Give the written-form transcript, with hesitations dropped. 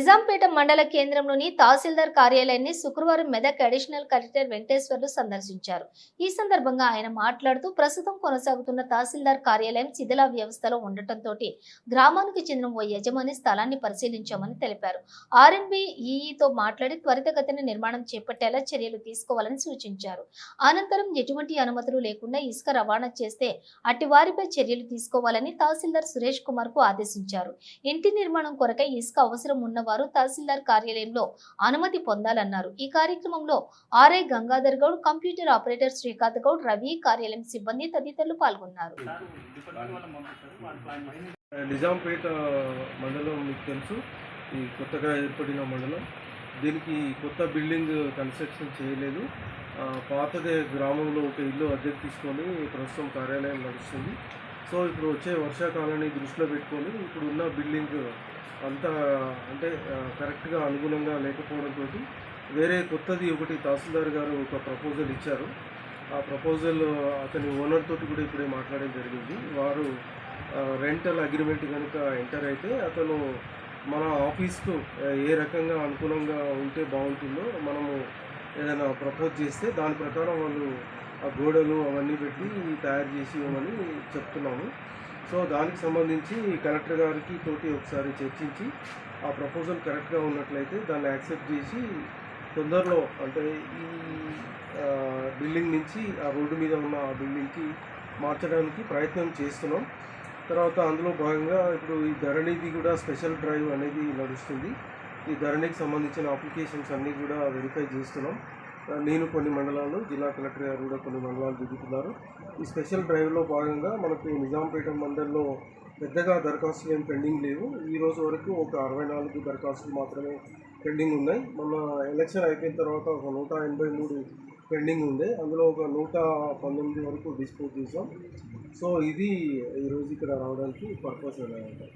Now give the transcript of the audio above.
నిజాంపేట మండల కేంద్రంలోని తహసీల్దార్ కార్యాలయాన్ని శుక్రవారం మెదక్ అడిషనల్ కలెక్టర్ వెంకటేశ్వర్లు సందర్శించారు. ఈ సందర్భంగా ఆయన మాట్లాడుతూ ప్రస్తుతం కొనసాగుతున్న తహసీల్దార్ కార్యాలయం శిథిల వ్యవస్థలో ఉండటంతో గ్రామానికి చెందిన ఓ యజమాని స్థలాన్ని పరిశీలించామని తెలిపారు. ఆర్ఎన్బి ఈఈతో మాట్లాడి త్వరితగతిన నిర్మాణం చేపట్టేలా చర్యలు తీసుకోవాలని సూచించారు. అనంతరం ఎటువంటి అనుమతులు లేకుండా ఇసుక రవాణా చేస్తే అట్టి వారిపై చర్యలు తీసుకోవాలని తహసీల్దార్ సురేష్ కుమార్ కు ఆదేశించారు. ఇంటి నిర్మాణం కొరకై ఇసుక అవసరం ఉన్నవారు తహసీల్దార్ కార్యాలయంలో అనుమతి పొందాలన్నారు. ఈ కార్యక్రమంలో RI Gangadhar Goud, computer operator Srikanth Goud, Ravi, కార్యాలయం సిబ్బంది తదితరులు పాల్గొన్నారు. నిజాంపేట మండలం మీకు తెలుసు, ఈ కొత్తగా ఏర్పడిన మండలం. దీనికి కొత్త బిల్డింగ్ కన్స్ట్రక్షన్ చేయలేదు. పాతదే గ్రామంలో ఒక ఇల్లు అద్దెకు తీసుకొని ప్రస్తుతం కార్యాలయం నడుస్తుంది. సో ఇప్పుడు వచ్చే వర్షాకాలాన్ని దృష్టిలో పెట్టుకొని ఇప్పుడు ఉన్న బిల్డింగ్ అంతా అంటే కరెక్ట్గా అనుగుణంగా లేకపోవడంతో వేరే కొత్తది ఒకటి తహసీల్దార్ గారు ఒక ప్రపోజల్ ఇచ్చారు. ఆ ప్రపోజల్ అతని ఓనర్ తోటి కూడా ఇప్పుడే మాట్లాడడం జరిగింది. వారు రెంటల్ అగ్రిమెంట్ కనుక ఎంటర్ అయితే అతను మన ఆఫీస్కు ఏ రకంగా అనుకూలంగా ఉంటే బాగుంటుందో మనము ఏదైనా ప్రపోజ్ చేస్తే దాని ప్రకారం వాళ్ళు ఆ గోడలు అవన్నీ పెట్టి తయారు చేసి ఇవ్వమని చెప్తున్నాము. సో దానికి సంబంధించి కలెక్టర్ గారికి తోటి ఒకసారి చర్చించి ఆ ప్రపోజల్ కరెక్ట్గా ఉన్నట్లయితే దాన్ని యాక్సెప్ట్ చేసి తొందరలో అంటే ఈ బిల్డింగ్ నుంచి ఆ రోడ్డు మీద ఉన్న ఆ బిల్డింగ్కి మార్చడానికి ప్రయత్నం చేస్తున్నాం. తర్వాత అందులో భాగంగా ఇప్పుడు ఈ ధరణిది కూడా స్పెషల్ డ్రైవ్ అనేది నడుస్తుంది. ఈ ధరణికి సంబంధించిన అప్లికేషన్స్ అన్నీ కూడా వెరిఫై చేస్తున్నాం. నేను కొన్ని మండలాలు, జిల్లా కలెక్టర్ గారు కూడా కొన్ని మండలాలు దిగుతున్నారు. ఈ స్పెషల్ డ్రైవ్లో భాగంగా మనకు నిజాంపేట మండలంలో పెద్దగా దరఖాస్తులు ఏం పెండింగ్ లేవు. ఈ రోజు వరకు ఒక 64 దరఖాస్తులు మాత్రమే పెండింగ్ ఉన్నాయి. మొన్న ఎలక్షన్ అయిపోయిన తర్వాత ఒక 183 పెండింగ్ ఉంది. అందులో ఒక 119 వరకు డిస్పోజ్ చేసాం. సో ఇది ఈరోజు ఇక్కడ రావడానికి పర్పస్ అనేది.